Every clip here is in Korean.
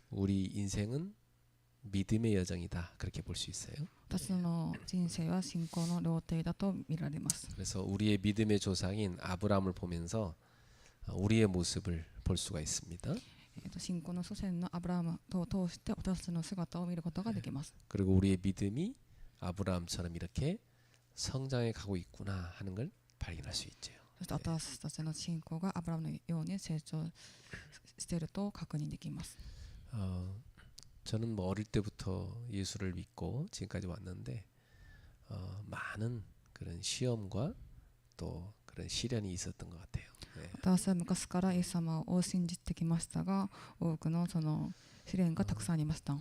우리 인생은 믿음의 여정이다. 그렇게 볼 수 있어요. 私の人生は信仰の料亭だと見られます。 그래서 우리의 믿음의 조상인 아브라함을 보면서 우리의 모습을 볼 수가 있습니다. 信仰の祖先のアブラハムを通して私たちの姿を見ることができます。 그리고 우리의 믿음이 아브라함처럼 이렇게 성장해 가고 있구나 하는 걸 발견할 수 있죠. そして私たちの信仰がアブラハムのように成長していると確認できます。 저는 뭐 어릴 때부터 예수를 믿고 지금까지 왔는데 많은 그런 시험과 또 그런 시련이 있었던 것 같아요. 네. 私は昔からイエス様を信じてきましたが、多くのその試練がたくさんありました。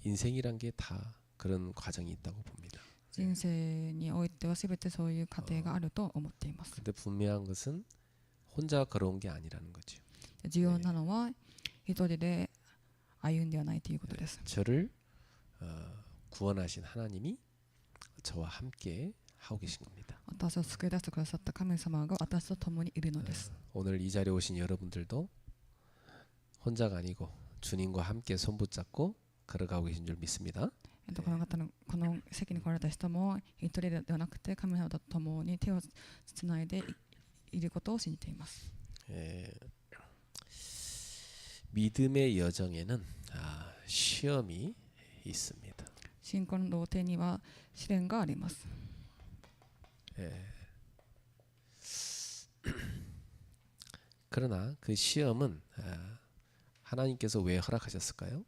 인생이란 게 다 그런 과정이 있다고 봅니다. 人生においては全てそういう過程があると思っています。 근데 분명한 것은 혼자 걸어온 게 아니라는 거죠. 重要なのは一人で歩んではないということです。 저를 구원하신 하나님이 저와 함께 하고 계신 겁니다. 私を救い出してくださった神様が私と共にいるのです。 오늘 이 자리에 오신 여러분들도 혼자가 아니고 주님과 함께 손 붙잡고 걸어가고 계신 줄 믿습니다. この方のこの席に来られた人も一人ではなくて神様と共に手をつないでいることを信じています。 믿음의 여정에는 시험이 있습니다. 信仰の路程には試練があります。 그러나 그 시험은 하나님께서 왜 허락하셨을까요?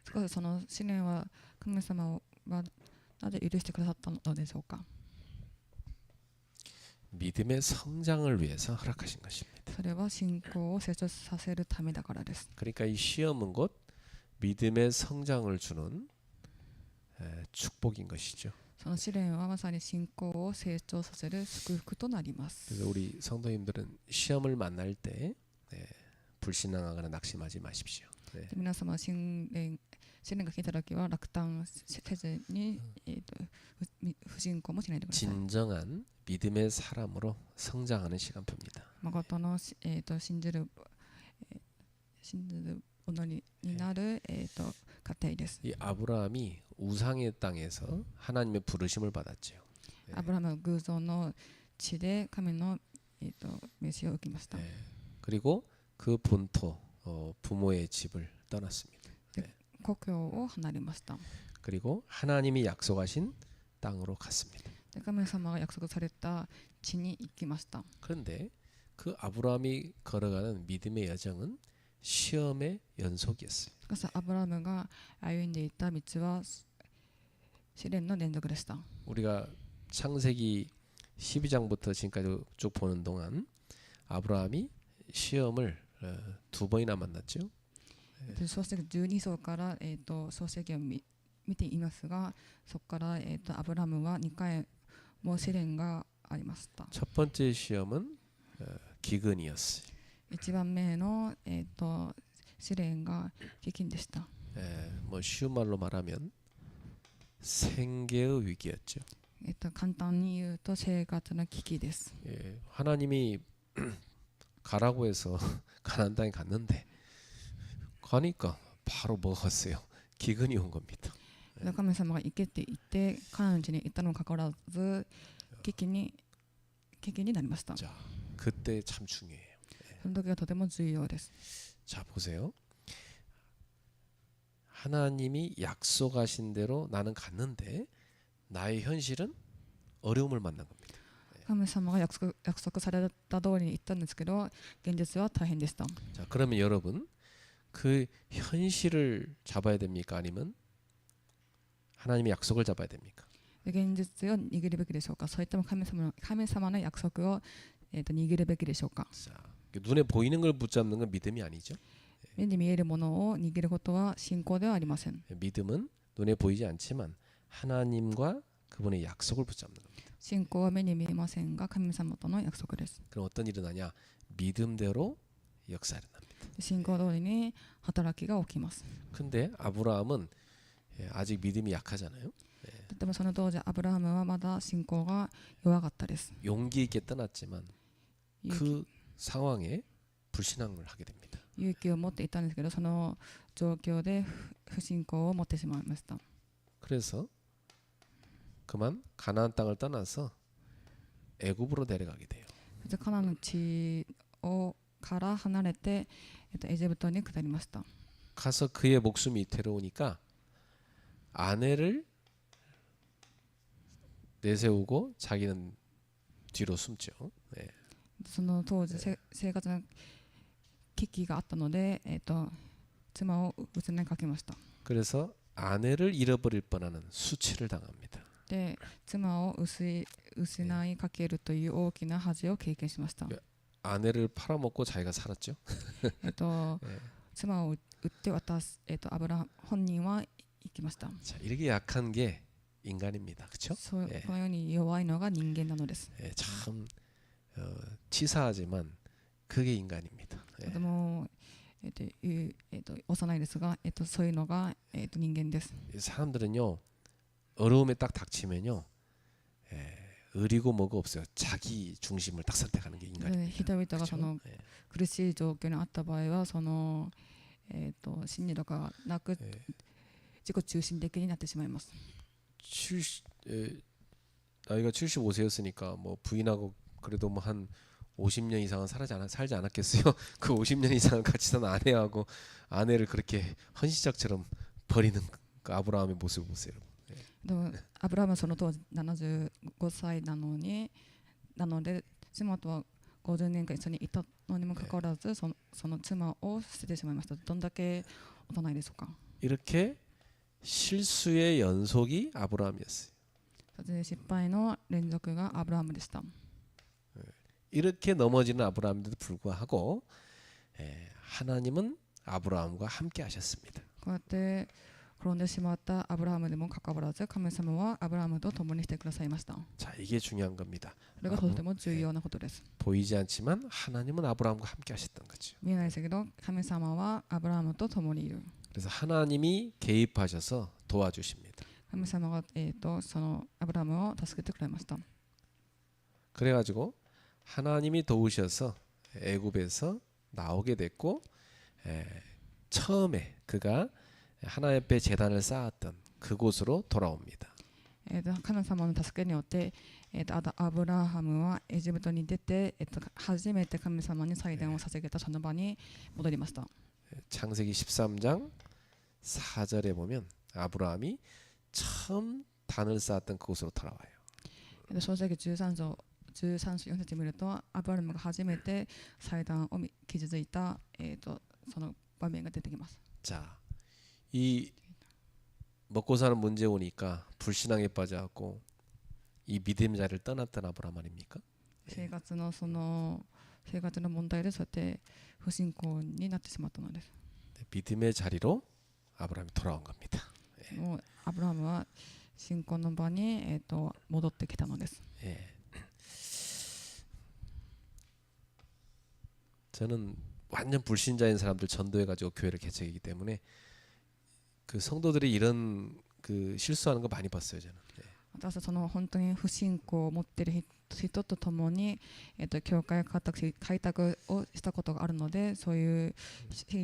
しかしその試練は神様はなぜ許してくださったのでしょうか。 믿음의 성장을 위해서 허락하신 것입니다. それは信仰を成長させるためだからです。 그러니까 이 시험은 곧 믿음의 성장을 주는 축복인 것이죠. その試練はまさに信仰を成長させる祝福となります。 그래서 우리 성도님들은 시험을 만날 때 불신앙하거나 낙심하지 마십시오. 皆様試練が来た時は落胆せずに、不信仰もしないでください。 진정한 믿음의 사람으로 성장하는 시간표입니다. 誠の、信じる者になる、過程です。 이 아브라함이 우상의 땅에서 하나님의 부르심을 받았죠. アブラハムは偶像の地で神の、召しを受けました。 그리고 그 본토 부모의 집을 떠났습니다. 故郷を離れました。 그리고 하나님이 약속하신 땅으로 갔습니다. で神様が約束された地に行きました。 그런데 그 아브라함이 걸어가는 믿음의 여정은 시험의 연속이었어요. しかしアブラハムが歩んでいた道は試練の連続でした。 우리가 창세기 12장부터 지금까지 쭉 보는 동안 아브라함이 시험을 두 번이나 만났죠. 創世記12章から、創世記を見ていますが、そこから、アブラハムは2回も試練がありました。 첫 번째 시험은 기근이었어요. 1番目の、試練が飢饉でした。 뭐 쉬운 말로 말하면 생계의 위기였죠. 簡単に言うと生活の危機です。 하나님이 가라고 해서 가나안 땅에 갔는데 가니까 바로 먹었어요. 기근이 온 겁니다. 神様が行けって言ってカナン地に行ったのにかかわらず危機になりました。 자, 그때 참 중요해요. その時がとても重要です。 자, 보세요. 하나님이 약속하신 대로 나는 갔는데 나의 현실은 어려움을 만난 겁니다. 神様が約束された通りに行ったんですけど、現実は大変でした。 자, 그러면 여러분 그 현실을 잡아야 됩니까? 아니면 하나님의 약속을 잡아야 됩니까? 現実を握るべきでしょうか。それとも神様の約束を、握るべきでしょうか。 자, 눈에 보이는 걸 붙잡는 건 믿음이 아니죠. 目に見えるものを握ることは信仰ではありません。 믿음은 눈에 보이지 않지만 하나님과 그분의 약속을 붙잡는 겁니다. 信仰は目に見えませんが神様との約束です。 그럼 어떤 일이 일어나냐? 믿음대로 역사가 일어납니다. 信仰通りに働きが起きます。 근데 아브라함은 아직 믿음이 약하잖아요. でもその当時アブラハムはまだ信仰が弱かったです。 용기 있게 떠났지만 그 상황에 불신앙을 하게 됩니다. 勇気を持っていたんですけど、その状況で不信仰を持ってしまいました。 그래서 그만 가나안 땅을 떠나서 애굽으로 내려가게 돼요. でカナンの地をから離れて、エジプトに下りました。 가서 그의 목숨이 위태로우니까 아내를 내세우고 자기는 뒤로 숨죠. 예. その当時生活の危機があったので、妻を失いかけました。 그래서 아내를 잃어버릴 뻔하는 수치를 당합니다. で妻を失いかけるという大きな恥を経験しました。 아내를 팔아먹고 자기가 살았죠. 妻を売って渡す、アブラハム本人は生きました。 자, 이렇게 약한 게 인간입니다. 그렇죠? このように弱いのが人間なのです。 참 치사하지만 그게 인간입니다. とても、幼いですが、そういうのが、人間です。 사람들은요 어려움에 딱 닥치면요 의리고 뭐가 없어요. 자기 중심을 딱 선택하는 게 인간입니다. 人々がその苦しい状況にあった場合は、その、真理とかなく自己中心的になってしまいます。 나이가 75세였으니까 뭐 부인하고 그래도 뭐 한 50년 이상은 살지 않았겠어요. 그 50년 이상은 같이 산 아내하고 아내를 그렇게 헌신짝처럼 버리는 그 아브라함의 모습을 보세요. でもアブラハムはその当時75歳なので妻とは50年間一緒にいたのにもかかわらず、その妻を捨ててしまいました。どんだけ幼いでしょうか。 이렇게 실수의 연속이 아브라함이었어요. 失敗の連続がアブラハムでした。 이렇게 넘어지는 아브라함에도 불구하고 하나님은 아브라함과 함께 하셨습니다. こうやって転んでしまったアブラハムでもかかわらず、神様はアブラハムと共にしてくださいました。 자, 이게 중요한 겁니다. これがとても重要なことです。 보이지 않지만 하나님은 아브라함과 함께 하셨던 거죠. 見えないですけど、神様はアブラハムと共にいる。 그래서 하나님이 개입하셔서 도와주십니다. 神様が、そのアブラハムを助けてくれました。 그래가지고 하나님이 도우셔서 애굽에서 나오게 됐고 처음에 그가 하나님 앞에 제단을 쌓았던 그곳으로 돌아옵니다. 神様の助けによって、アブラハムはエジプトに出て、初めて神様に祭壇を捧げたその場に戻りました。 창세기 13장 4절에 보면 아브라함이 처음 단을 쌓았던 그곳으로 돌아와요. 創世記13章4節見ると、アブラハムが初めて祭壇を築いた、その場面が出てきます。 자, 이 먹고 사는 문제 오니까 불신앙에 빠져갖고 이 믿음의 자리를 떠났던 아브라함 아닙니까? 生活の問題でそうやって不信仰になってしまったのです。 믿음의 자리로 아브라함이 돌아온 겁니다. もうアブラハムは信仰の場に、戻ってきたのです。 저는 완전 불신자인 사람들 전도해가지고 교회를 개척이기 때문에 그 성도들이 이런 그 실수하는 거 많이 봤어요 저는. 私はその本当に不信仰を持っている人と共に、教会開拓をしたことがあるので、そういう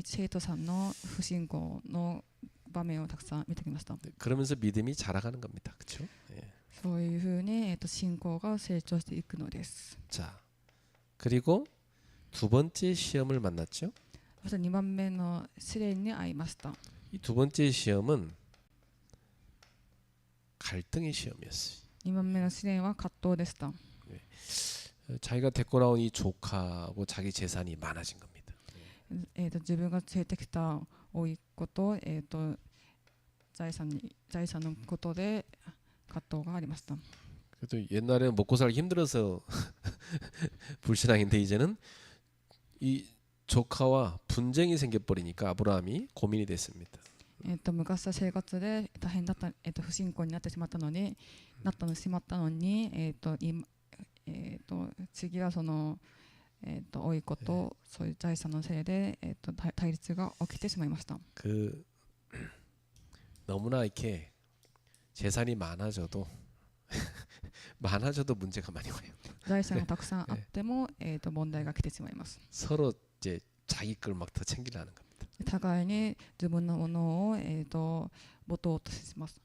生徒さんの不信仰の場面をたくさん見てきました。 그러면서 믿음이 자라가는 겁니다, 그렇죠? そういうふうに、信仰が成長していくのです。 자, 그리고 두 번째 시험을 만났죠. そして2番目の試練に遭いました。 이 두 번째 시험은 갈등의 시험이었어요. 2番目の試練は葛藤でした。 자기가 데리고 나온 이 조카하고 자기 재산이 많아진 겁니다. 自分が連れてきた甥っ子と、財産のことで葛藤がありました。 그래도 옛날에는 먹고 살기 힘들어서 불신앙인데 이제는 이 조카와 분쟁이 생겨버리니까 아브라함이 고민이 됐습니다. 昔は生活で大変だった、不信仰になってしまったのに、次はその、甥いっ子とそういう財産のせいで、対立が起きてしまいました。 너무나 이렇게 재산이 많아져도 문제가 많이 와요. 財産がたくさんあっても、問題が来てしまいます。 서로 이제 자기 걸 막 더 챙기려는 겁니다. 互いに自分のものを持とうとします。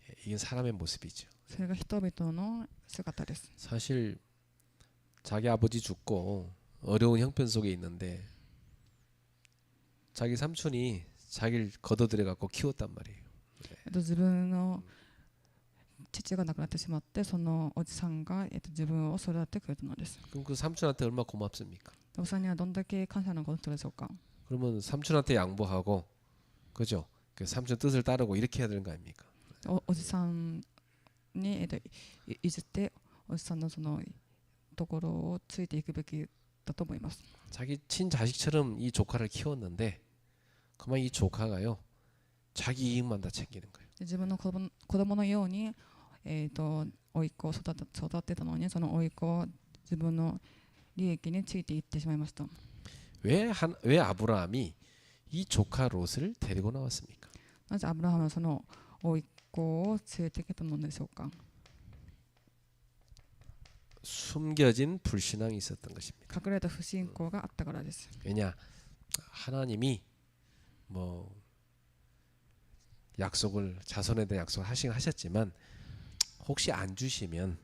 예, 이게 사람의 모습이죠. それが人々の姿です。 사실 자기 아버지 죽고 어려운 형편 속에 있는데 자기 삼촌이 자기를 걷어들여 갖고 키웠단 말이에요. 自分の父が亡くなってしまって、そのおじさんが自分を育ててくれたのです。 그럼 그 삼촌한테 얼마나 고맙습니까? おじさんにはどんだけ感謝のことでしょうか。 그러면 삼촌한테 양보하고 그죠? 그 삼촌 뜻을 따르고 이렇게 해야 되는 거 아닙니까? おじさんに譲っておじさんのそのところをついていくべきだと思います。 자기 친자식처럼 이 조카를 키웠는데 그만 이 조카가요 자기 이익만 다 챙기는 거예요. 自分の子供のように甥っ子を育てたのに、その甥っ子は自分の利益についていってしまいました。 왜 아브라함이 이 조카 롯을 데리고 나왔습니까? なぜアブラハムはその甥っ子を連れてきたのでしょうか。 숨겨진 불신앙이 있었던 것입니다. 隠れた不信仰があったからです。 왜냐 하나님이 뭐 약속을 자손에 대한 약속을 하셨지만 혹시 안 주시면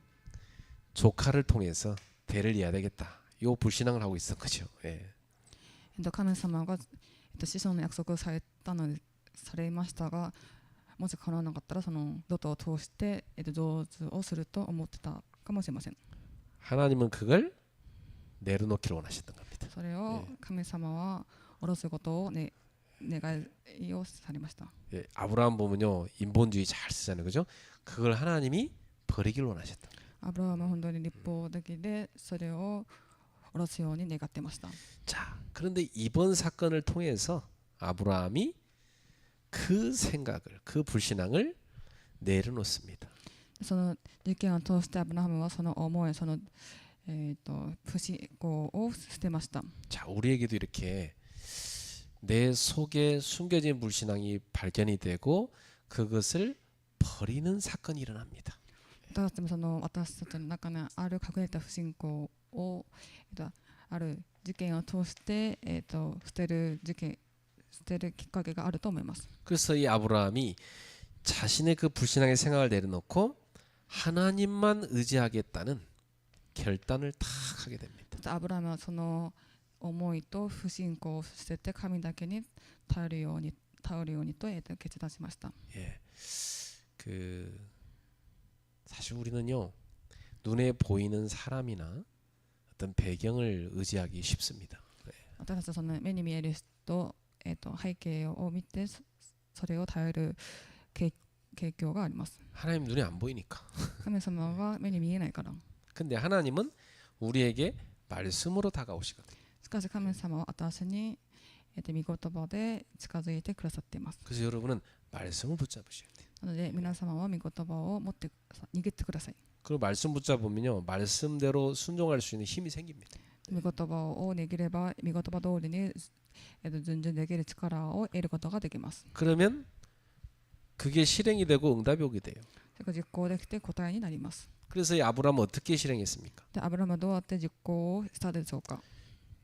조카를 통해서 대를 이어야 되겠다. 요 불신앙을 하고 있었던 거죠. 예. 神様が子孫の約束をされましたが、もし叶わなかったらそのロトを通して成就をすると思ってたかもしれません。 하나님은 그걸 내려놓기를 원하셨던 겁니다. それを神様は下ろすことをね願いをされました。 예, 아브라함 보면요 인본주의 잘 쓰잖아요, 그죠? 그걸 하나님이 버리기를 원하셨다. アブラハムは本当に立法的でそれを下ろすように願ってました。 자, 그런데 이번 사건을 통해서 아브라함이 그 생각을, 그 불신앙을 내려놓습니다. その事件を通してアブラハムはその思い、その不信仰を捨てました。 자, 우리에게도 이렇게 내 속에 숨겨진 불신앙이 발견이 되고 그것을 버리는 사건이 일어납니다. 私たちの中にある隠れた不信仰をある事件を通して捨てるきっかけがあると思います。 그래서 이 아브라함이 자신의 그 불신앙의 생각을 내려놓고 하나님만 의지하겠다는 결단을 탁 하게 됩니다. アブラハムはその思いと不信仰を捨てて神だけに頼るようにと決断しました。 예, 그 사실 우리는요 눈에 보이는 사람이나 어떤 배경을 의지하기 쉽습니다. 私たちはその目に見える人、背景を見てそれを頼る傾向があります。 하나님 눈에 안 보이니까. 神様が目に見えないから。 근데 하나님은 우리에게 말씀으로 다가오시거든요. しかし神様は私に御言葉で近づいてくださっています。 그래서 여러분은 말씀을 붙잡으셔야 돼요. なので皆様は御言葉を持って握ってください。 그 말씀 붙잡으면요 말씀대로 순종할 수 있는 힘이 생깁니다. 御言葉を握れば御言葉通りに順々できる力を得ることができます。 그러면 그게 실행이 되고 응답이 오게 돼요. それが実行できて答えになります。 그래서 이 아브라함은 어떻게 실행했습니까? でアブラハムはどうやって実行をしたでしょうか。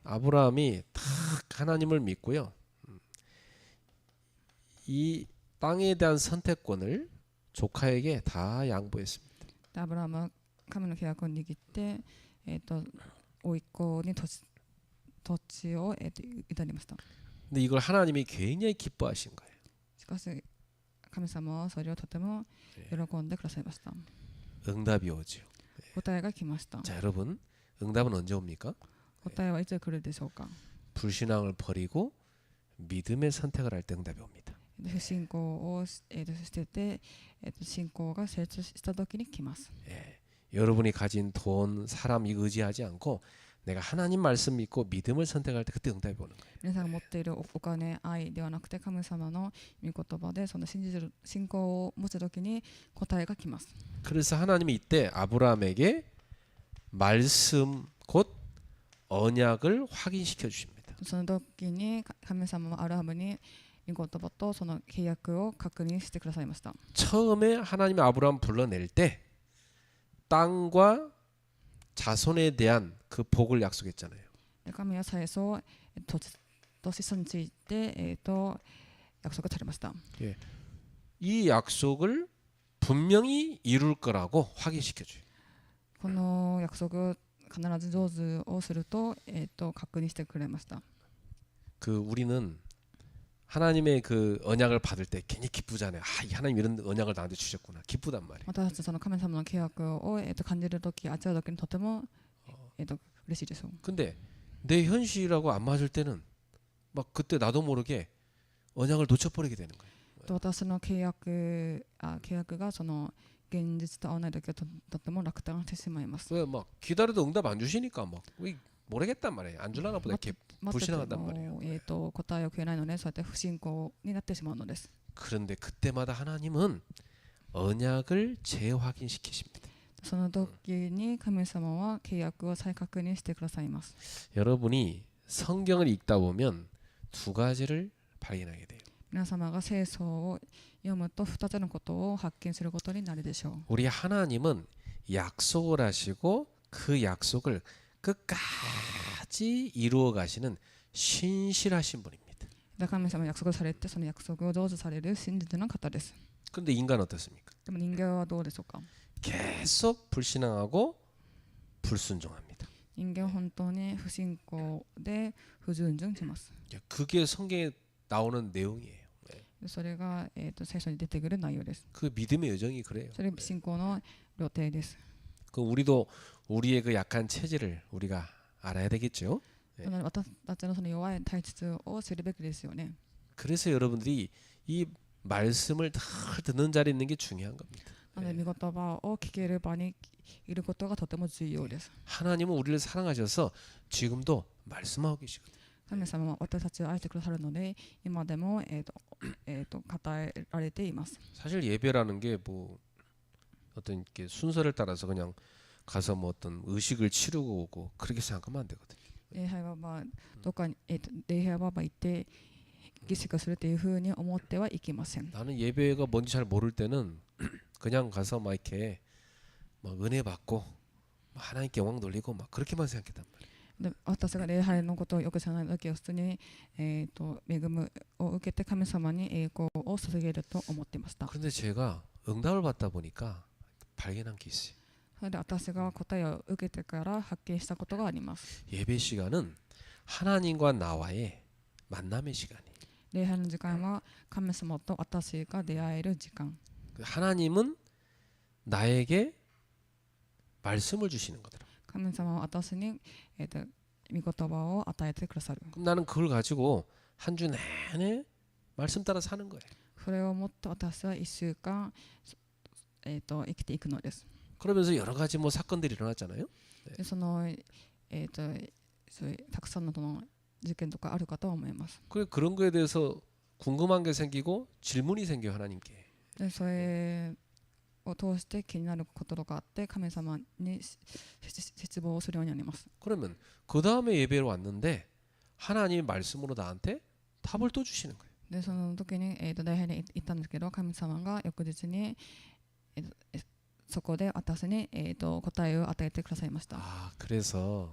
아브라함이 딱 하나님을 믿고요. 이 땅에 대한 선택권을 조카에게 다 양보했습니다. でアブラハムは神の契約を握って、甥っ子に土地を委ねました。 근데 이걸 하나님이 굉장히 기뻐하신 거예요. しかし神様はそれをとても喜んでくださいました。 응답이 오죠. 答えが来ました。 자, 여러분, 응답은 언제 옵니까? 答えはいつ来るでしょうか。 불신앙을 버리고 믿음의 선택을 할 때 응답이 옵니다. 不信仰を捨てて信仰が成長した時に来ます。 예, 여러분이 가진 돈, 사람 이거 의지하지 않고 내가 하나님 말씀 믿고 믿음을 선택할 때 그때 응답이 오는 거예요. 皆さんが持っているお金、愛ではなくて神様の御言葉でその信仰を持つ時に答えが来ます。 그래서 하나님이 이때 아브라함에게 말씀 곧 언약을 확인시켜 주십니다. その時に神様はアブラハムに御言葉とその契約を確認してくださいました。 처음에 하나님이 아브라함 불러낼 때 땅과 자손에 대한 그 복을 약속했잖아요. で神は最初土地について、約束されました。 이 약속을 분명히 이룰 거라고 확인시켜줘요. この約束必ず成就をすると、確認してくれました。 그 우리는 하나님의 그 언약을 받을 때 괜히 기쁘잖아요. 아, 이 하나님 이런 언약을 나한테 주셨구나. 기쁘단 말이에요. 私たちその神様の契約を、感じるとき、味わうときにとても、嬉しいです。 근데 내 현실하고 안 맞을 때는 막 그때 나도 모르게 언약을 놓쳐버리게 되는 거예요. 私の契約がその現実と合わないときはとても落胆してしまいます。 왜 막 기다려도 응답 안 주시니까 막 모르겠단 말이에요. 안 주려나 보다 이렇게 待ってて 불신앙한단 も 말이에요. 答えをくれないので、そうやって不信仰になってしまうのです。 그런데 그때마다 하나님은 언약을 재확인시키십니다. その時に神様は契約を再確認してくださいます。 여러분이 성경을 읽다 보면 두 가지를 발견하게 돼요. 皆様が聖書を読むと2つのことを発見することになるでしょう。 우리 하나님은 약속을 하시고 그 약속을 끝까지 이루어 가시는 신실하신 분입니다. 神様は約束されて、その約束を成就される真実の方です。 그런데 인간 어떻습니까? でも人間はどうでしょうか。 계속 불신앙하고 불순종합니다. 人間は本当に不信仰で不従順します。 그게 성경에 나오는 내용이에요. それが、聖書に出てくる内容です。 그 믿음의 여정이 그래요. それ信仰の旅程です。 그 우리도 우리의 그 약한 체질을 우리가 알아야 되겠죠. なので私たちのその弱い体質を知るべきですよね。 그래서 여러분들이 이 말씀을 늘 듣는 자리에 있는 게 중요한 겁니다. なので御言葉を聞ける場にいることがとても重要です。 하나님은 우리를 사랑하셔서 지금도 말씀하고 계시거든요. 神様は私たちを愛してくださるので、今でも、語られています。 사실 예배라는 게 뭐 어떤 이렇게 순서를 따라서 그냥 가서 뭐 어떤 의식을 치르고 오고 그렇게 생각하면 안 되거든요. 礼拝はどっかに、礼拝は行って儀式するというふうに思ってはいけません。 나는 예배가 뭔지 잘 모를 때는 그냥 가서 막 이렇게 막 은혜 받고 하나님께 영광 돌리고 막 그렇게만 생각했단 말이에요. で私が礼拝のことをよく知らない時は普通に、恵むを受けて神様に栄光を捧げると思っていました。 그런데 제가 응답을 받다 보니까 발견한 게 있어요. それで私が答えを受けてから発見したことがあります。 예배 시간은 하나님과 나와의 만남의 시간이에요. 礼拝の時間は神様と私が出会える時間。 하나님은 나에게 말씀을 주시는 거더라. 神様は私に、御言葉を与えてくださる。 그럼 나는 그걸 가지고 한 주 내내 말씀 따라 사는 거예요. それをもって私は1週間、生きていくのです。 그러면서 여러 가지 뭐 사건들이 일어났잖아요. でその、そういうたくさんのその事件とかあるかと思います。 그런 거에 대해서 궁금한 게 생기고 질문이 생겨요 하나님께. でそれを通して気になることとかあって神様に絶望をするようになります。 그러면 그 다음에 예배로 왔는데 하나님의 말씀으로 나한테 답을 또 주시는 거예요. でその時に、礼拝に行ったんですけど、神様が翌日に、そこで私に、答えを与えてくださいました。 아, 그래서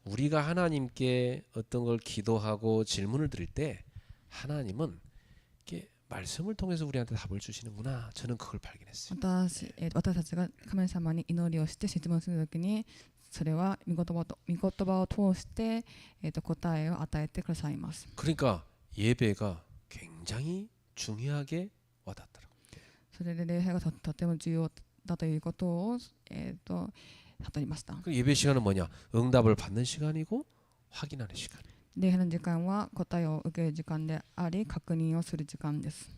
우리가 하나님께 어떤 걸 기도하고 질문을 드릴 때 하나님은 이렇게 말씀을 통해서 우리한테 답을 주시는구나. 저는 그걸 발견했어요. 私たちが神様に祈りをして質問するときに、それは御言葉を通して、答えを与えてくださいます。 그러니까 예배가 굉장히 중요하게 와닿더라고요. それで礼拝がとても重要だということを、悟りました。 그 예배 시간은 뭐냐? 응답을 받는 시간이고 확인하는 시간. 礼拝の時間は答えを受ける時間であり、確認をする時間です。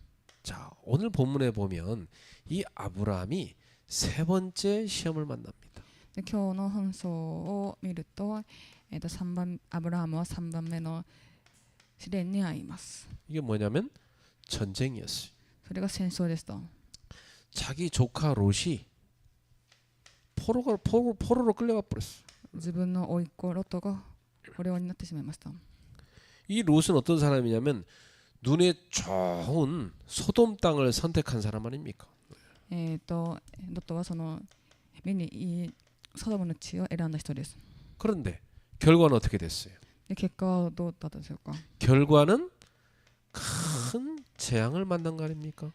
자, 오늘 본문에 보면 이 아브라함이 세 번째 시험을 만납니다. で今日の紛争を見ると、アブラハムは3番目の試練に遭います。 이게 뭐냐면 전쟁이었어요. それが戦争でした。 자기 조카 롯이 포로로 끌려가 버렸어. 自分の甥っ子ロトが捕虜になってしまいました。 이 롯은 어떤 사람이냐면 눈에 좋은 소돔 땅을 선택한 사람 아닙니까? ロトはその目にいいソドムの地を選んだ人です。 그런데 결과는 어떻게 됐어요? で結果はどうだったでしょうか。 결과는 큰 재앙을 만난 거 아닙니까?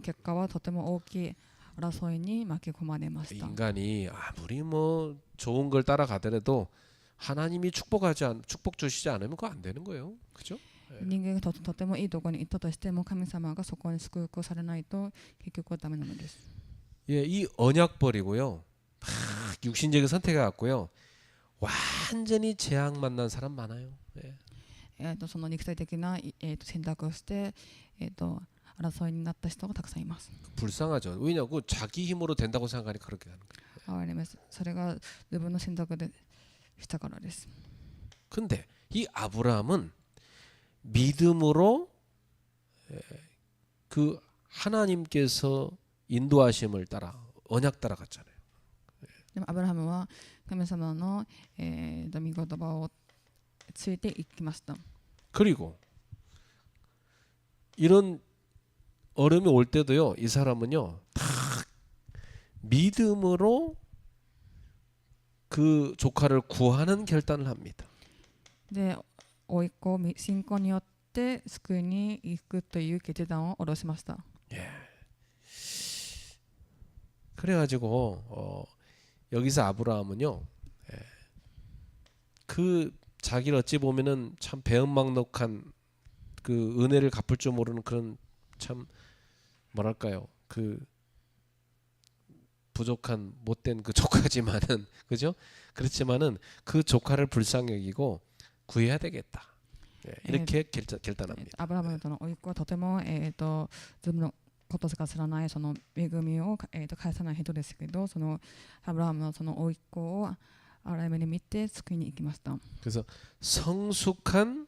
結果はとても大きい争いに巻き込まれました。 인간이 아무리 뭐 좋은 걸 따라가더라도 하나님이 축복 주시지 않으면 그거 안 되는 거예요. 그죠? 人間がとてもいいところに行ったとしても神様がそこに祝福されないと結局はダメなのです。 예, 이 언약 버리고요. 막 육신적인 선택해 갖고요. 완전히 재앙 만난 사람 많아요. 예. その肉体的な、選択をして、争いになった人がたくさんいます。 불쌍하죠. 왜냐고 자기 힘으로 된다고 생각하니 그렇게 하는 거예요. 哀れます。それが自分の選択でしたからです。 근데 이 아브라함은 믿음으로 그 하나님께서 인도하심을 따라 언약 따라갔잖아요. でもアブラハムは神様の、御言葉をついていきました。 그리고 이런 어려움이 올 때도요. 이 사람은요. 다 믿음으로 그 조카를 구하는 결단을 합니다. で、甥っ子信仰によって救いに行くという決断を下ろしました。 예. 그래가지고 여기서 아브라함은요. 예. 그 자기를 어찌 보면은 참 배은망덕한 그 은혜를 갚을 줄 모르는 그런 참 뭐랄까요 그 부족한 못된 그 조카지만은 그죠? 그렇지만은 그 조카를 불쌍히 여기고 구해야 되겠다. 예, 이렇게 결단합니다. アブラハムの甥っ子はとても、自分のことしか知らないその恵みを、返さない人ですけど、そのアブラハムのその甥っ子を荒い目に見て救いに行きました。 그래서 성숙한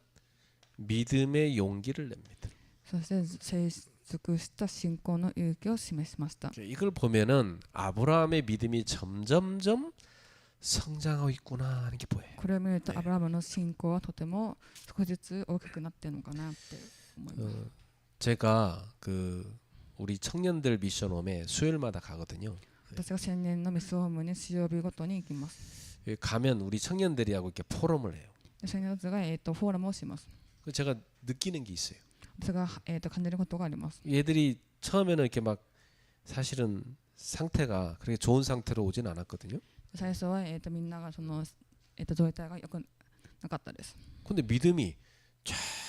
믿음의 용기를 냅니다. そして成熟した信仰の勇気を示しました。 이걸 보면은 아브라함의 믿음이 점점점 성장하고 있구나 하는 게 보여요. これを見るとアブラハムの信仰はとても少しずつ大きくなっているのかなって思います。 제가 그 우리 청년들 미션홈에 수요일마다 가거든요. 私が青年のミスホームに水曜日ごとに行きます。 가면 우리 청년들이하고 이렇게 포럼을 해요. 青年たちが、フォーラムをします。 제가 느끼는 게 있어요. 私が、感じることがあります。 얘들이 처음에는 이렇게 막 사실은 상태가 그렇게 좋은 상태로 오진 않았거든요. 最初は、みんながその、状態が良くなかったです。 근데 믿음이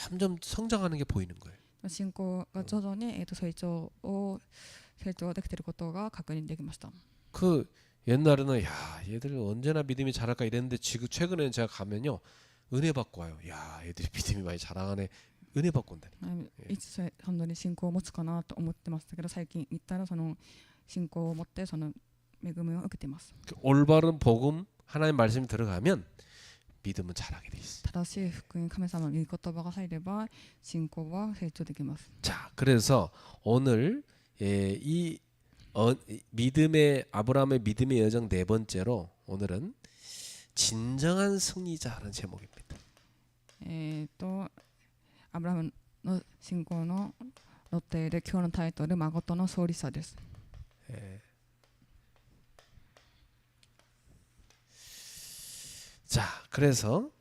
점점 성장하는 게 보이는 거예요. 信仰が徐々に、成長できていることが確認できました。 그 옛날에는 야 얘들 언제나 믿음이 자랄까 이랬는데 지금 최근에는 제가 가면요 은혜 받고 와요. 야 얘들이 믿음이 많이 자라가네. 은혜 받고 온다니. いつ本当に信仰を持つかなと思ってましたけど、最近行ったらその信仰を持ってその恵みを受けています。 올바른 복음 하나님 말씀이 들어가면 믿음은 자라게 돼 있어. 正しい福音、神様の御言葉が入れば信仰は成長できます。 자, 그래서 오늘 이 믿음의 아브라함의 믿음의 여정 네 번째로 오늘은 진정한 승리자라는 제목입니다. アブラハムの信仰の露呈で今日のタイトル、誠の勝利者です。 자, 그래서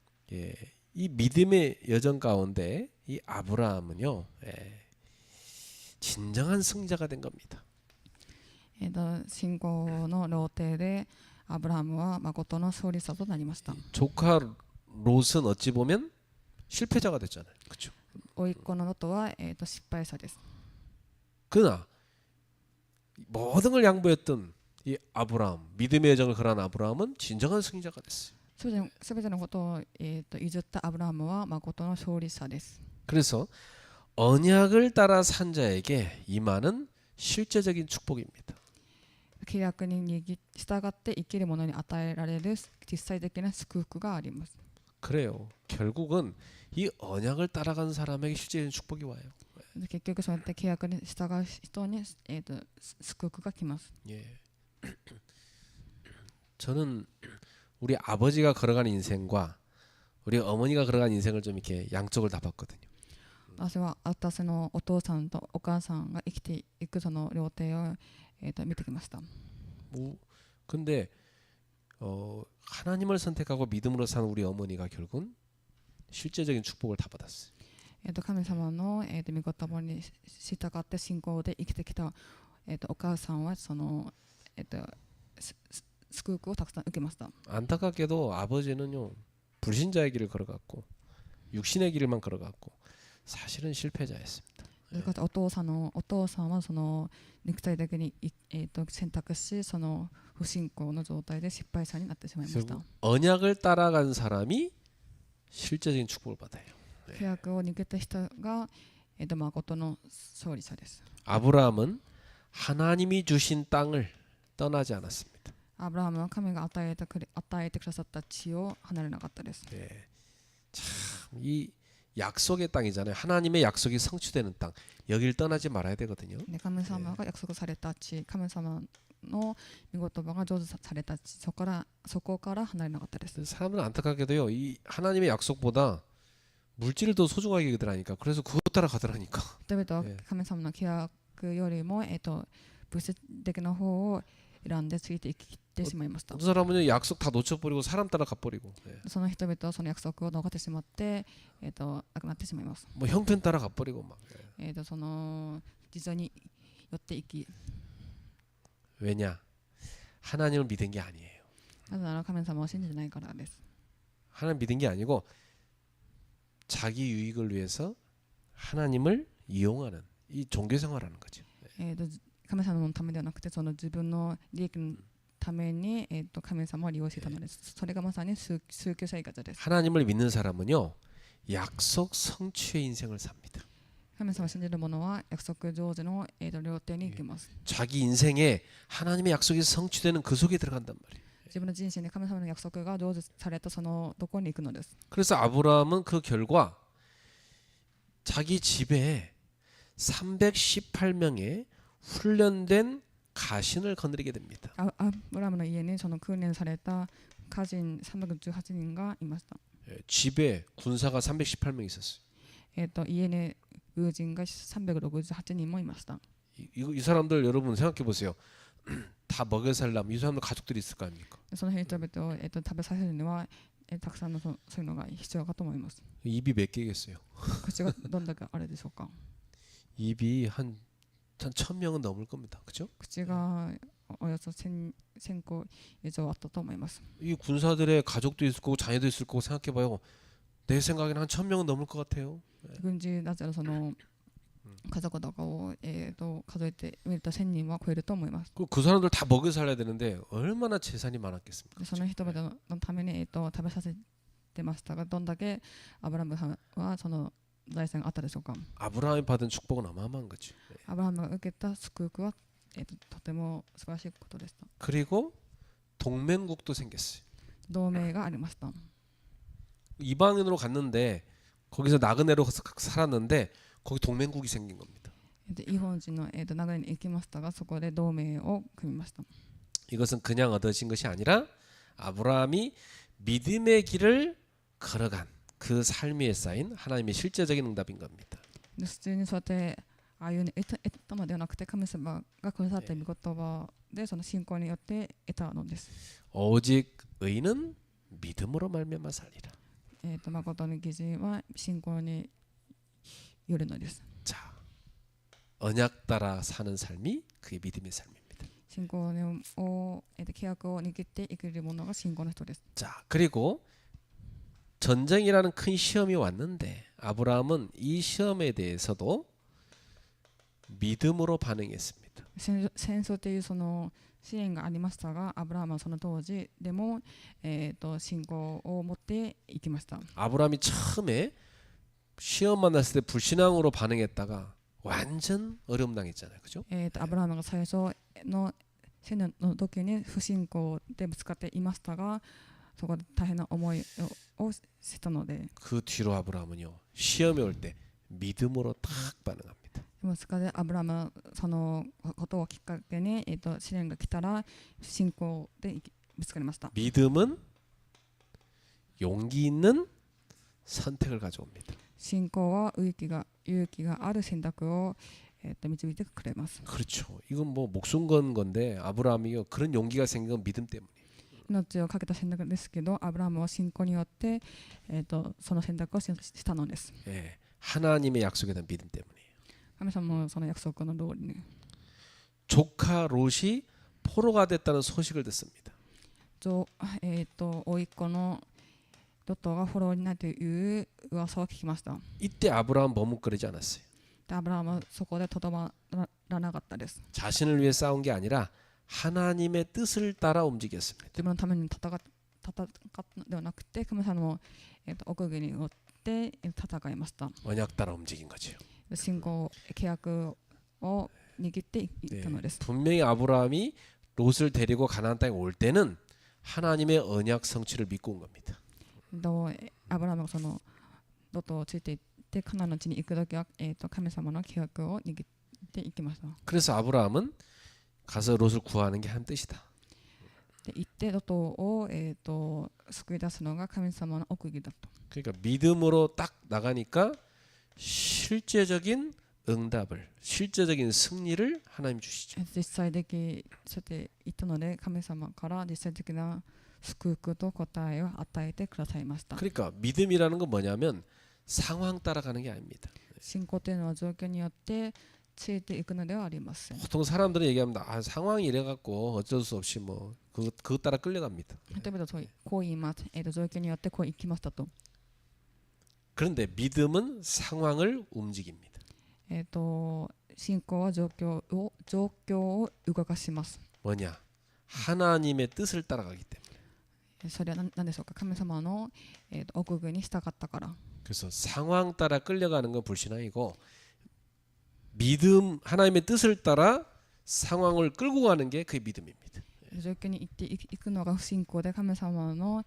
이 믿음의 여정 가운데 이 아브라함은요 진정한 승자가 된 겁니다. 信仰の露呈でアブラハムは誠の勝利者となりました。 조카 롯은 어찌 보면 실패자가 됐잖아요. 그렇죠? 甥っ子のロトは、失敗者です。 그러나 모든 걸 양보했던 이 아브라함, 믿음의 여정을 걸어간 아브라함은 진정한 승자가 됐어요. すべてのことを、譲ったアブラハムは誠の勝利者です。 그래서 언약을 따라 산 자에게 임하는 실제적인 축복입니다. 契約に従って生きる者に与えられる実際的な祝福があります。 그래요. 결국은 이 언약을 따라간 사람에게 실제적인 축복이 와요. 結局そうやって契約に従う人に、祝福が来ます。 예. 저는 우리 아버지가 걸어간 인생과 우리 어머니가 걸어간 인생을 좀 이렇게 양쪽을 다 봤거든요. 私は私のお父さんとお母さんが生きていくその料亭を、見てきました。 근데 하나님을 선택하고 믿음으로 산 우리 어머니가 결국은 실제적인 축복을 다 받았어요. 神様の、御言葉に従って信仰で生きてきた、お母さんはその、祝福をたくさん受けました。 안타깝게도 아버지는요 불신자의 길을 걸어갔고 육신의 길만 걸어갔고 사실은 실패자였습니다. お父さんはその肉体的に、選択し、その不信仰の状態で失敗者になってしまいました。 언약을 따라간 사람이 실제적인 축복을 받아요. 契約を逃げた人が、誠の勝利者です。 아브라함은 하나님이 주신 땅을 떠나지 않았습니다. アブラハムは神が与えてくださった地を離れなかったです。 예. 참 이 약속의 땅이잖아요. 하나님의 약속이 성취되는 땅. 여길 떠나지 말아야 되거든요. で神様が約束された地、神様の御言葉が成就された地、そこから離れなかったです。 사람은 안타깝게도요. 이 하나님의 약속보다 물질을 더 소중하게 여기더라니까. 그래서 그것 따라 가더라니까. 人々は神様の契約よりも、物質的な方を選んでついていってしまいました。 어떤 사람은요 약속 다 놓쳐버리고 사람 따라 가버리고, その人々はその約束を逃ってしまって、亡くなってしまいます。 뭐 형편 따라 가버리고 막. その事情によっていき、 왜냐? 하나님을 믿은 게 아니에요. なぜなら神様を信じてないからです。 하나님 믿은 게 아니고 자기 유익을 위해서 하나님을 이용하는 이 종교 생활하는 거죠. 神様のためではなくて、その自分の利益のために、神様を利用していたのです。それがまさに宗教生活です。 하나님을 믿는 사람은요 약속 성취의 인생을 삽니다. 神様を信じる者は約束成就の、料亭に行きます。 자기 인생에 하나님의 약속이 성취되는 그 속에 들어간단 말이에요. 自分の人生に神様の約束が成就されたそのどこに行くのです。 그래서 아브라함은 그 결과 자기 집에 318명의 훈련된 가신을 거느리게 됩니다. アブラムの家にその訓練された家人318人がいました。 집에 군사가 318명 있었어요. 家に友人が368人もいました。 이 사람들 여러분 생각해 보세요. 다 먹여 살려면 이 사람들 가족들이 있을 거 아닙니까? その人々を、食べさせるには、たくさんのそういうのが必要かと思います。 입이 몇 개겠어요? 口がどんだけあれでしょうか。 입이 한 1000명은 넘을 겁니다. 그렇죠? 口がおよそ1000個以上あったと思います。 이 군사들의 가족도 있을 거고 자녀도 있을 거고 생각해 봐요. 내 생각에는 한 1000명은 넘을 것 같아요. 軍事だったらその家族とかを、数えてみると1000人は超えると思います。 그 사람들 다 먹여 살려야 되는데 얼마나 재산이 많았겠습니까? その人々のために、食べさせてましたが、どんだけアブラムさんはその財産があったでしょうか。 아브라함이 받은 축복은 어마어마한 거죠. アブラムが受けた祝福は、とても素晴らしいことでした。 그리고 동맹국도 생겼어요. 同盟がありました。 이방인으로 갔는데 거기서 나그네로 살았는데 거기 동맹국이 생긴 겁니다. 日本人の、流れに行きましたが、そこで同盟を組みました。 이것은 그냥 얻어진 것이 아니라 아브라함이 믿음의 길을 걸어간 그 삶에 쌓인 하나님의 실제적인 응답인 겁니다. 普通にそうやって歩んで得たのではなくて、神様がくださった御言葉でその信仰によって得たのです。 오직 의는 믿음으로 말미암아 살리라. 誠の義人は信仰によるのです。 자, 언약 따라 사는 삶이 그게 믿음의 삶입니다. 信仰を、契約を握って生きる者が信仰の人です。 자, 그리고 전쟁이라는 큰 시험이 왔는데 아브라함은 이 시험에 대해서도 믿음으로 반응했습니다. 戦争というその試練がありましたが、アブラハムはその当時でも、信仰を持っていきました。 아브라함이 처음에 시험 만났을 때 불신앙으로 반응했다가 완전 어려움 당했잖아요. 그죠? アブラハムが最初の試練の時に不信仰でぶつかっていましたが、そこで大変な思いをしたので、 그 뒤로 아브라함은요. 시험이 올 때 믿음으로 딱 반응합니다. そこでアブラハムはそのことをきっかけに、試練が来たら信仰でぶつかりました。 믿음은 용기 있는 선택을 가져옵니다. 信仰は勇気がある選択を、導いてくれます。 그렇죠. 이건 뭐 목숨 건 건데 아브라함이요. 그런 용기가 생긴 건 믿음 때문이에요. 命をかけた選択ですけど、アブラハムは信仰によって、その選択をしたのです。 예, 하나님의 약속에 대한 믿음 때문이에요. 神様のその約束の通りに、 조카 롯이 포로가 됐다는 소식을 듣습니다. 甥っ子のロトがフォローになるという噂を聞きました。 이때 아브라함 머뭇거리지 않았어요. でアブラハムはそこでとどまらなかったです。 자신을 위해 싸운 게 아니라 하나님의 뜻을 따라 움직였습니다. 自分のために戦ったではなくて、神様の、奥義によって戦いました。 언약 따라 움직인 거죠. 信仰契約を握っていったのです。 분명히 아브라함이 롯을 데리고 가나안 땅에 올 때는 하나님의 언약 성취를 믿고 온 겁니다. アブラハムがそのロトをついていってカナンの地に行くときは、神様の契約を握っていきました。 그래서 아브라함은 가서 롯을 구하는 게 한 뜻이다. で行ってロトを、救い出すのが神様の奥義だと。 그러니까 믿음으로 딱 나가니까 실제적인 응답을, 실제적인 승리를 하나님 주시죠. 実際的そうやって言ったので、神様から実際的な祝福と答えを与えてくださいました。 그러니까 믿음이라는 건 뭐냐면 상황 따라가는 게 아닙니다. 信仰というのは状況によってついていくのではありません。 보통 사람들은 얘기합니다. 아, 상황이 이래갖고 어쩔 수 없이 뭐 그것 따라 끌려갑니다. 例えばこう言います。状況によってこう行きましたと。 그런데 믿음은 상황을 움직입니다. 信仰は状況を動かします。 뭐냐? 하나님의 뜻을 따라가기 때문에. それは何でしょうか。神様の、奥義に従ったから。 그래서 상황 따라 끌려가는 건 불신앙이고 믿음 하나님의 뜻을 따라 상황을 끌고 가는 게 그게 믿음입니다. 状況に行っていくのが不信仰で、神様の、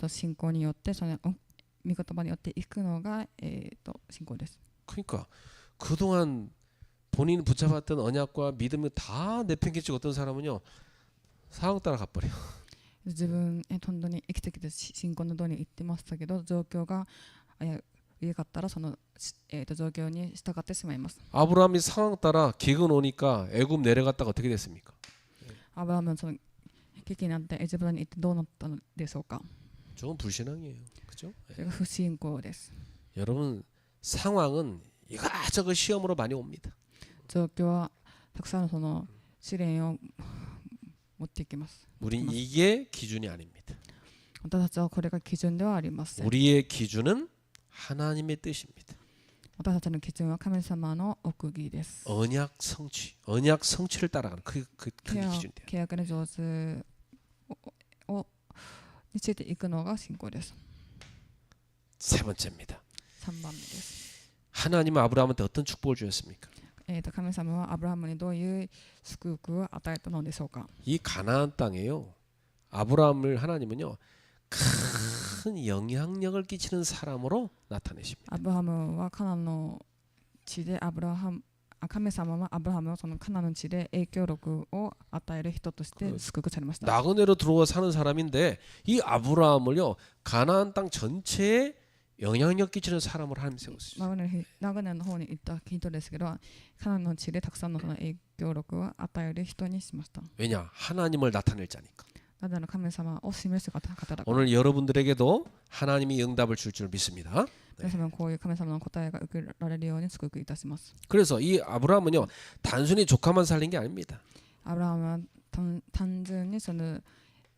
信仰によってその御言葉によっていくのが、信仰です。 그러니까 그동안 본인이 붙잡았던 언약과 믿음을 다 내팽개치고 어떤 사람은요 상황 따라 가버려. 自分本当に生きてきて信仰の道に行ってましたけど、状況が良かったらその、状況に従ってしまいます。 아브라함이 상황 따라 기근 오니까 애굽 내려갔다가 어떻게 됐습니까? アブラハムはその危機になってエジプトに行ってどうなったのでしょうか。 저건 불신앙이에요. 그죠? それが不信仰です。 여러분 상황은 이것저것 시험으로 많이 옵니다. 状況はたくさんのその試練を持っていきます。 우린 이게 기준이 아닙니다. 私たちはこれが基準ではありません。 우리의 기준은 하나님의 뜻입니다. 私たちの基準は神様の奥義です。 언약 성취를 따라가는 그게 기준이에요. 契約の上手についていくのが信仰です。 세 번째입니다. 3番目です。 하나님은 아브라함한테 어떤 축복을 주셨습니까? 神様はアブラハムにどういう祝福を与えたのでしょうか。 이 가나안 땅에요. 아브라함을 하나님은요. 큰 영향력을 끼치는 사람으로 나타내십니다. アブラハムはカナンの地で神様はアブラハムをそのカナンの地で影響力を与える人として祝福されました。 나그네로 들어와 사는 사람인데 이 아브라함을요. 가나안 땅 전체에 영향력 끼치는 사람으로 하나님 세웠어요. ナグネの方に行った人ですけど、カナンの地でたくさんのその影響力を与える人にしました。 왜냐? 하나님을 나타낼 자니까. なぜなら神様を示す方だから。 오늘 여러분들에게도 하나님이 응답을 줄 줄 믿습니다. 皆様こういう神様の答えが受けられるように祝福いたします。 그래서 이 아브라함은요. 단순히 조카만 살린 게 아닙니다. アブラハムは単純にその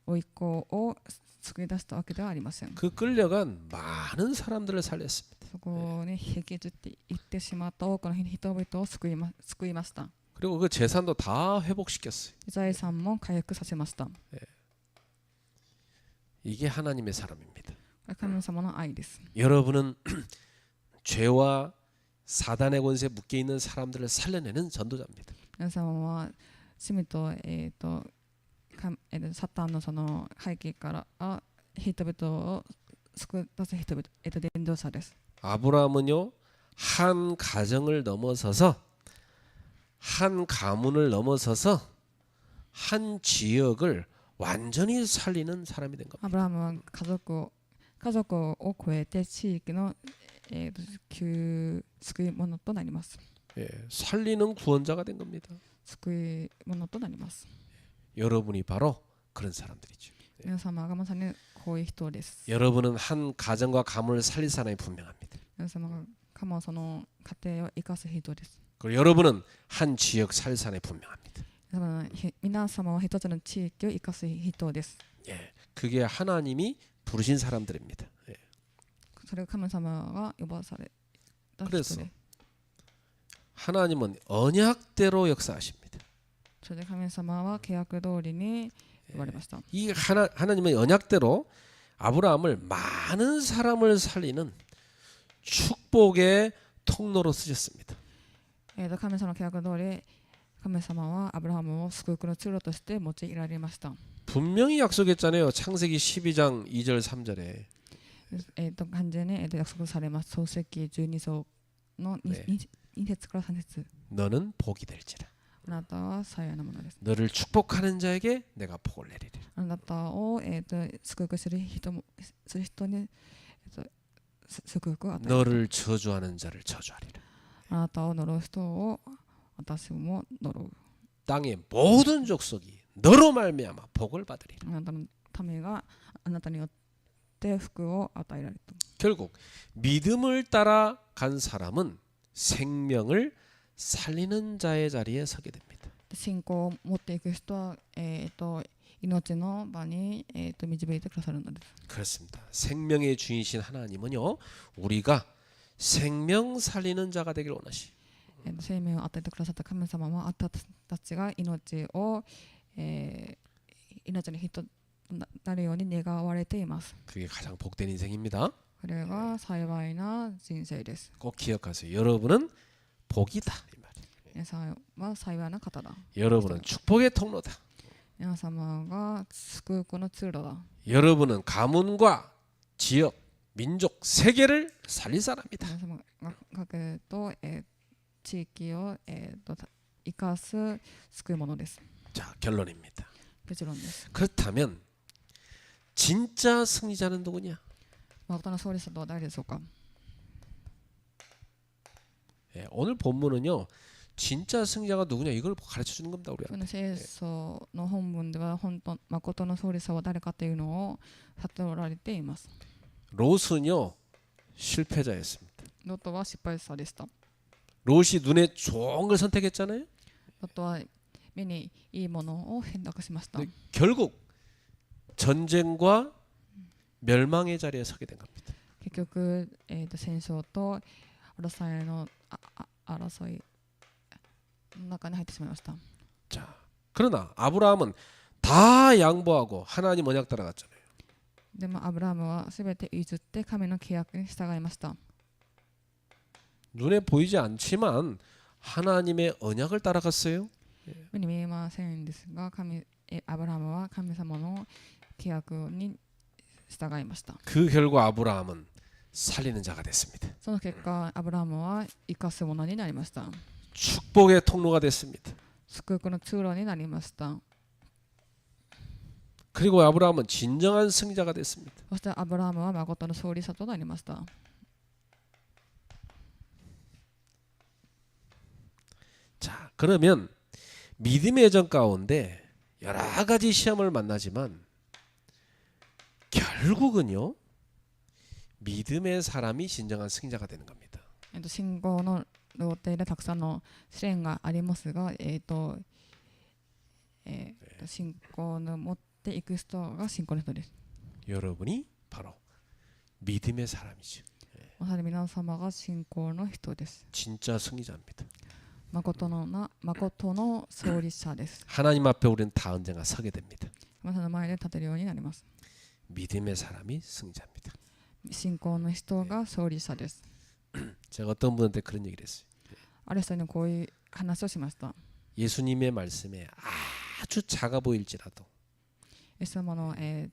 甥っ子を救い出したわけではありません。 그 끌려간 많은 사람들을 살렸습니다. そこに引きずっていってしまった多くの人々を救いました。 그리고 그 재산도 다 회복시켰어요. 財産も回復させました。 이게 하나님의 사람입니다. 神様の愛です。 여러분은 죄와 사단의 권세에 묶여 있는 사람들을 살려내는 전도자입니다. 皆様は罪とサタンのその背景から人々を救い出す人々、伝道者です。 아브라함은요. 한 가정을 넘어서서 한 가문을 넘어서서 한 지역을 완전히 살리는 사람이 된 겁니다. アブラハムは家族を超えて地域の、救い物となります。 예, 살리는 구원자가 된 겁니다. 救い物となります。 여러분이 바로 그런 사람들이죠. 皆様がまさにこういう人です。 여러분은 한 가정과 가문을 살릴 사람이 분명합니다. 皆様がかもその家庭を生かす人です。 그리고 여러분은 한 지역 살릴 사람이 분명합니다. 皆様は一つの地域を生かす人です。 예, 그게 하나님이 부르신 사람들입니다. 예. それが神様が呼ばされた人 그래서 で、 하나님은 언약대로 역사하십니다. それで神様は契約通りに呼ばれました。 이 하나님은 언약대로 아브라함을 많은 사람을 살리는 축복의 통로로 쓰셨습니다. 神様の契約通り、神様はアブラハムを祝福の通路として用いられました。 분명히 약속했잖아요. 창세기 12장 2절 3절에 完全に約束されます。創世記12章の 2節から3節。 너는 복이 될지라. あなたは幸いなものです。 너를 축복하는 자에게 내가 복을 내리리라. あなたを祝福する人に祝福を与える。 너를 저주하는 자를 저주하리라. あなたを呪う人を私も呪う。 땅의 모든 족속이 너로 말미암아 복을 받으리라. あなたの民があなたによって福を与えられると。 결국 믿음을 따라간 사람은 생명을 살리는 자의 자리에 서게 됩니다. 信仰を持っていく人は、命の場に、導いてくださるのです。 그렇습니다. 생명의 주인이신 하나님은요, 우리가 생명 살리는 자가 되길 원하시. 生命を与えてくださった神様は私たちが命を、命の人となるように願われています。 그게 가장 복된 인생입니다. これが幸いな人生です。 꼭 기억하세요. 여러분은 복이다 이 말이에요. 皆さんは幸いな方だ。 여러분은 축복의 통로다. 皆様が祝福の通路だ。 여러분은 가문과 지역, 민족, 세계를 살릴 사람이다. 皆様が各と、地域を、生かす救い物です。 자, 결론입니다. 結論です。 그렇다면 진짜 승리자는 누구냐? 誠の勝利者とは誰でしょうか。 예, 오늘 본문은요. 진짜 승리자가 누구냐 이걸 가르쳐 주는 겁니다. こ 우리한테. の聖書の本文では本当誠の勝利者は誰かというのを悟られています。 롯은요. 실패자였습니다. ロトは失敗者でした。 롯이 눈에 좋은 걸 선택했잖아요. ロトは目にいいものを選択しました。 근데 결국 전쟁과 멸망의 자리에 서게 된 겁니다. 結局、戦争と争いの争いの中に入ってしまいました。 자, 그러나 아브라함은 다 양보하고 하나님 언약 따라갔잖아요. でもアブラハムはすべて譲って神の契約に従いました。 눈에 보이지 않지만 하나님의 언약을 따라갔어요. 目に見えませんですが、アブラハムは神様の契約に従いました。 그 결과 아브라함은 살리는 자가 됐습니다. その結果、アブラハムは生かすものになりました。 축복의 통로가 됐습니다. 祝福の通路になりました。 그리고 아브라함은 진정한 승자가 됐습니다. そしてアブラハムは誠の勝利者となりました。 자, 그러면 믿음의 여정 가운데 여러 가지 시험을 만나지만 결국은요. 믿음의 사람이 진정한 승자가 되는 겁니다. 信仰の路程でたくさんの試練がありますが、信仰を持っていく人が信仰の人です。 여러분이 바로 믿음의 사람이죠. まさに皆様が信仰の人です。 진짜 승리자입니다. 誠の勝利者です。 하나님 앞에 우리는 다 언젠가 서게 됩니다. 神様の前で立てるようになります。 믿음의 사람이 승자입니다. 信仰の人が勝利者です。 제가 어떤 분한테 그런 얘기를 했어요. ある人にこういう話をしました。 예수님의 말씀에 아주 작아 보일지라도 イエス様の、御言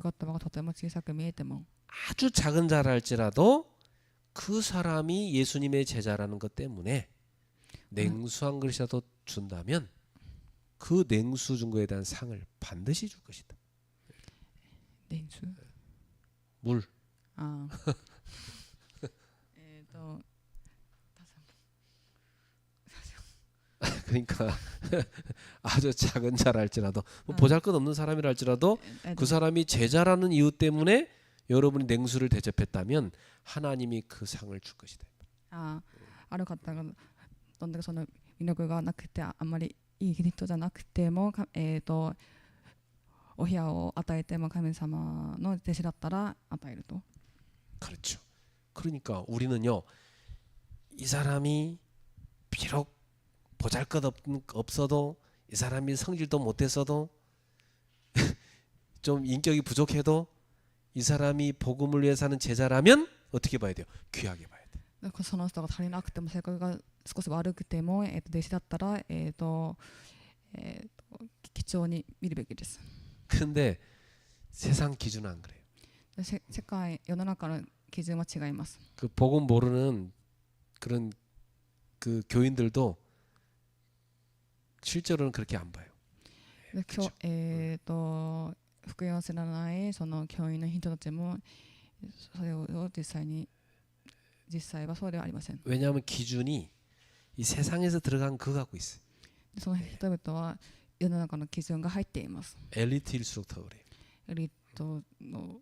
葉がとても小さく見えても 아주 작은 자라 할지라도 그 사람이 예수님의 제자라는 것 때문에 냉수 한 그릇이라도 준다면 그 냉수 준 거에 대한 상을 반드시 줄 것이다. 練習 물. あ 그러니까 아주 작은 자랄지라도 뭐 아. 보잘것없는 사람이랄지라도 えっ 그 と 사람이 제자라는 이유 때문에 여러분이 냉수를 대접했다면 하나님이 그 상을 줄 것이다. ある方がどんだけその魅力がなくてあんまりいい人じゃなくてもお部屋を与えても神様の弟子だったら与えると。 그렇죠. 그러니까 우리는요 이 사람이 비록 보잘것없어도 이 사람이 성질도 못했어도 좀 인격이 부족해도 이 사람이 복음을 위해 사는 제자라면 어떻게 봐야 돼요? 귀하게 봐야 돼요. だからその人が足りなくても性格が少し悪くても、弟子だったら、貴重に見るべきです。 근데 세상 기준은 안 그래요. 世界世の中の基準は違います。 그 복음 모르는 그런 그 교인들도 실제로는 그렇게 안 봐요. で今日福音を知らないその教員の人たちもそれを実際はそうではありません。 왜냐하면 기준이 이 세상에서 들어간 그거 갖고 있어요. でその人々は世の中の基準が入っています。 엘리트일수록 더 그래요. エリートの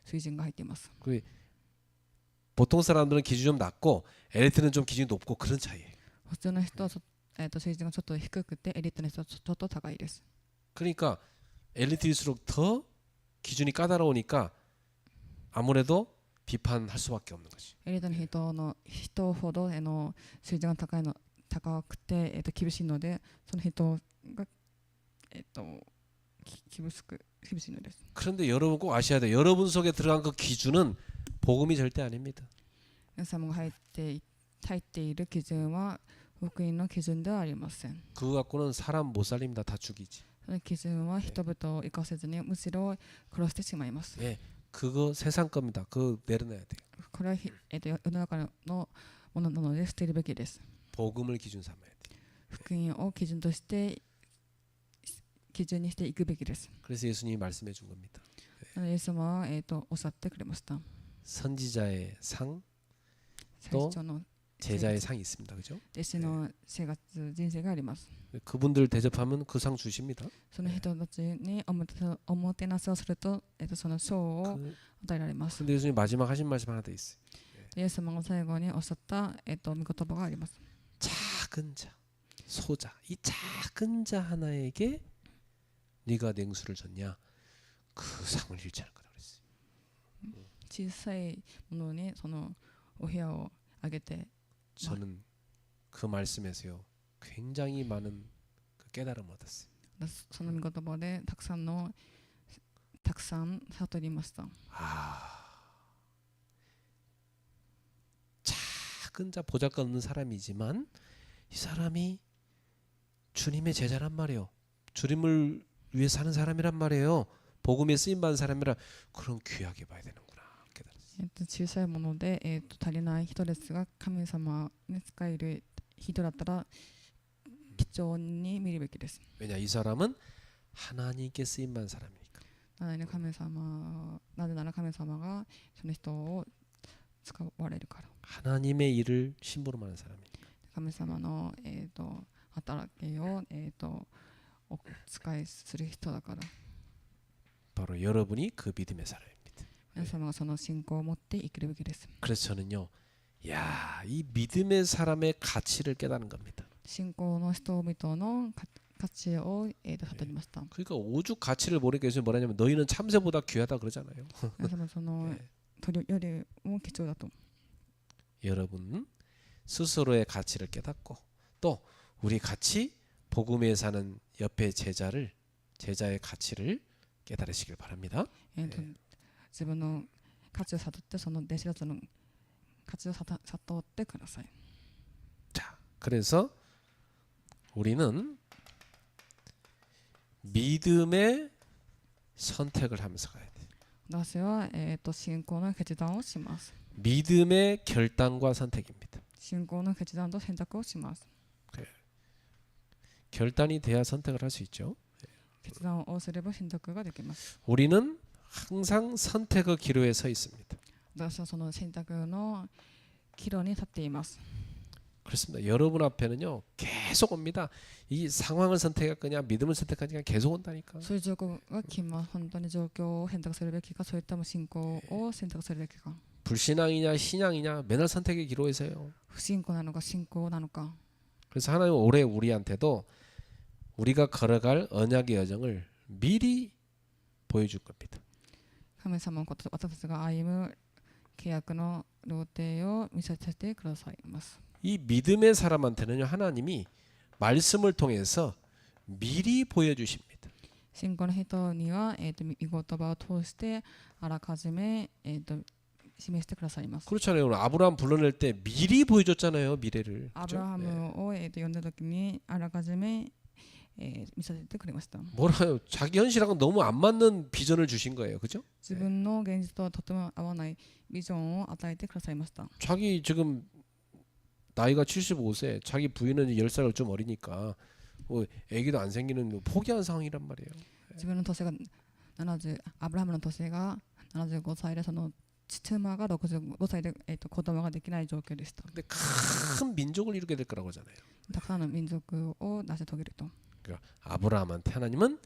水準が入っています。 그 보통 사람들은 기준이 좀 낮고 엘리트는 좀 기준이 높고 그런 차이예요. 普通の人は水準がちょっと低くてエリートの人はちょっと高いです。 그러니까 엘리트일수록 더 기준이 까다로우니까 아무래도 비판할 수밖에 없는 거지. エリートの人ほど水準が高くて、厳しいのでその人が、厳しいのです。 그런데 여러분 꼭 아셔야 돼요. 여러분 속에 들어간 그 기준은 복음이 절대 아닙니다. 皆様が入っている基準は福音の基準ではありません。 그거 갖고는 사람 못 살립니다. 다 죽이지. その基準は人々を生かせずにむしろ殺してしまいます。 예, 그거 세상 겁니다. 그거 내려놔야 돼요. これは世の中のものなので捨てるべきです。 복음을 기준 삼아야 돼요. 福音を基準として基準にしていくべきです。 그래서 예수님이 말씀해 준 겁니다. イエス様は、おっしゃってくれました。 선지자의 상, 最初の 제자의 상이 있습니다. 그죠? 弟子の生活人生があります。 그분들 대접하면 그 상 주십니다. その人たちにおもてなしをすると、その賞を 그, 与えられます。 근데 예수님 마지막 하신 말씀 하나 더 있어요. イエス様が最後におっしゃった、御言葉があります。 작은 자, 소자, 이 작은 자 하나에게 네가 냉수를 줬냐? 그 상을 잃지 않을 거라 그랬어요. 小さいものにそのお部屋をあげて、 저는 그 말씀에서요 굉장히 많은 그 깨달음을 얻었어요. その御言葉でたくさん悟りました。 작은 자 보잘것없는 사람이지만 이 사람이 주님의 제자란 말이에요. 주님을 위해 사는 사람이란 말이에요. 복음에 쓰임 받은 사람이라 그럼 귀하게 봐야 되는구나 깨달았어요. 小さいもので、足りない人ですが神様に使える人だったら貴重に見るべきです。 왜냐 이 사람은 하나님께 쓰임 받은 사람이니까. なぜなら神様がその人を使われるから。 하나님의 일을 심부름 하는 사람이니까. 神様の、働きを、お使いする人だから。 바로 여러분이 그 믿음의 사람입니다. 皆様がその信仰を持って生きるべきです。 그래서 저는요, 야, 이 믿음의 사람의 가치를 깨닫는 겁니다. 信仰の人々の価値を、悟りました。 그러니까 오죽 가치를 모르게 해서 뭐라냐면 너희는 참새보다 귀하다 그러잖아요. 皆様その鳥よりも貴重だと。 여러분 스스로의 가치를 깨닫고 또 우리 같이 복음에 사는 옆에 제자의 가치를 깨달으시길 바랍니다. 自分の価値を悟ってその弟子たちの価値を悟ってください。 자, 그래서 우리는 믿음의 선택을 하면서 가야 돼. 私は、信仰の決断をします。 믿음의 결단과 선택입니다. 信仰の決断と選択をします。 결단이 돼야 선택을 할 수 있죠. 決断をすれば選択ができます。 우리는 항상 선택의 기로에 서 있습니다. 私はその選択の岐路に立っています。 그렇습니다. 여러분 앞에는요 계속 옵니다. 이 상황을 선택할 거냐 믿음을 선택하냐 계속 온다니까. そういう状況が来ます。本当に状況を選択するべきか、それとも信仰を選択するべきか。 불신앙이냐 신앙이냐 맨날 선택의 기로에서요. 不信仰なのか信仰なのか。 그래서 하나님은 올해 우리한테도 우리가 걸어갈 언약의 여정을 미리 보여줄 겁니다. 神様のこと、私たちが歩む契約の路程を見せてくださいます。 이 믿음의 사람한테는요 하나님이 말씀을 통해서 미리 보여주십니다. 信仰の人には、御言葉を通してあらかじめ、示してくださいます。 그렇잖아요. 오늘 아브라함 불러낼 때 미리 보여줬잖아요. 미래를. アブラハムを、呼んだ時にあらかじめ、見せてくれました。 뭐라요? 자기 현실하고 너무 안 맞는 비전을 주신 거예요. 그죠? 自分の現実とはとても合わないビジョンを与えてくださいました。 자기 지금 나이가 75세, 자기 부인은 10살 좀 어리니까 아기도 안 생기는 포기한 상황이란 말이에요. 自分の年がアブラハムの年が75歳で、その妻が65歳で、子供ができない状況でした。 근데 큰 민족을 이루게 될 거라고 하잖아요. たくさんの民族を成し遂げると。 그러니까 아브라함한테 하나님은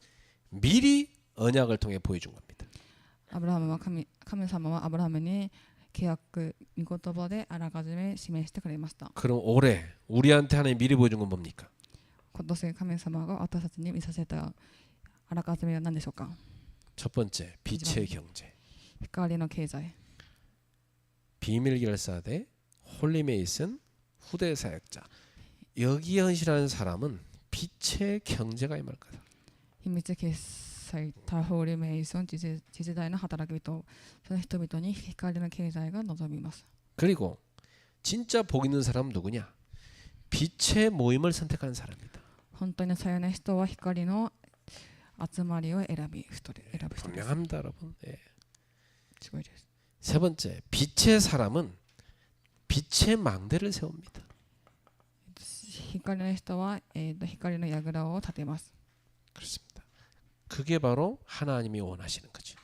미리 언약을 통해 보여준 겁니다. アブラハムは神様はアブラハムに契約御言葉であらかじめ示してくれました。 그럼 올해 우리한테 하나님 미리 보여준 건 뭡니까? 今年神様が私たちに見させたあらかじめは何でしょうか。 첫 번째, 빛의 경제. 光の経済。 비밀 결사대 홀리메이슨 후대 사역자. 여기에 헌신하는 사람은 빛의 경제가 임할 거다. 秘密決済タホールメイソン次世代の働き人、その人々に光の経済が望みます。 그리고 진짜 복 있는 사람은 누구냐? 빛의 모임을 선택하는 사람이다. 本当にさよな人は光の集まりを選ぶ人です。 분명합니다, 여러분. 예. すごいです。 세 번째, 빛의 사람은 빛의 망대를 세웁니다. 光の人は、光の櫓を立てます。 그렇습니다. 그게 바로 하나님이 원하시는 거죠.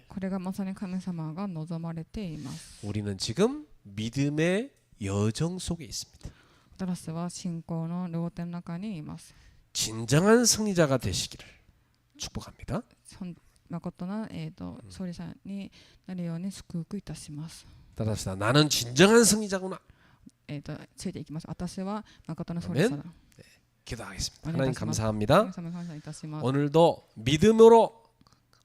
これがまさに神様が望まれています。 우리는 지금 믿음의 여정 속에 있습니다. 私たちは信仰の両手の中にいます。 진정한 승리자가 되시기를 축복합니다. 誠な、勝利者になるように祝福いたします。 따라합시다. 나는 진정한 승리자구나. ついていきます。私は誠の勝利者だ。 기도하겠습니다. 하나님 감사합니다. 神様感謝いたします。 오늘도 믿음으로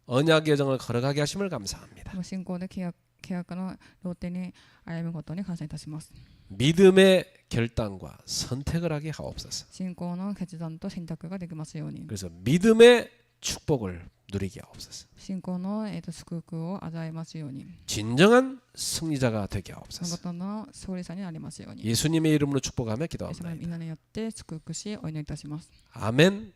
언약 여정을 걸어가게 하심을 감사합니다. 信仰で契約の両手に歩むことに感謝いたします。 믿음의 결단과 선택을 하게 하옵소서. 信仰の決断と選択ができますように。 그래서 믿음의 축복을 누리게 하옵소서. 信仰の、祝福を味わいますように。 진정한 승리자가 되게 하옵소서. 誠の勝利者になりますように。 예수님의 이름으로 축복하며 イエス様の 기도합니다. 皆によって祝福しお祈りいたします。 아멘.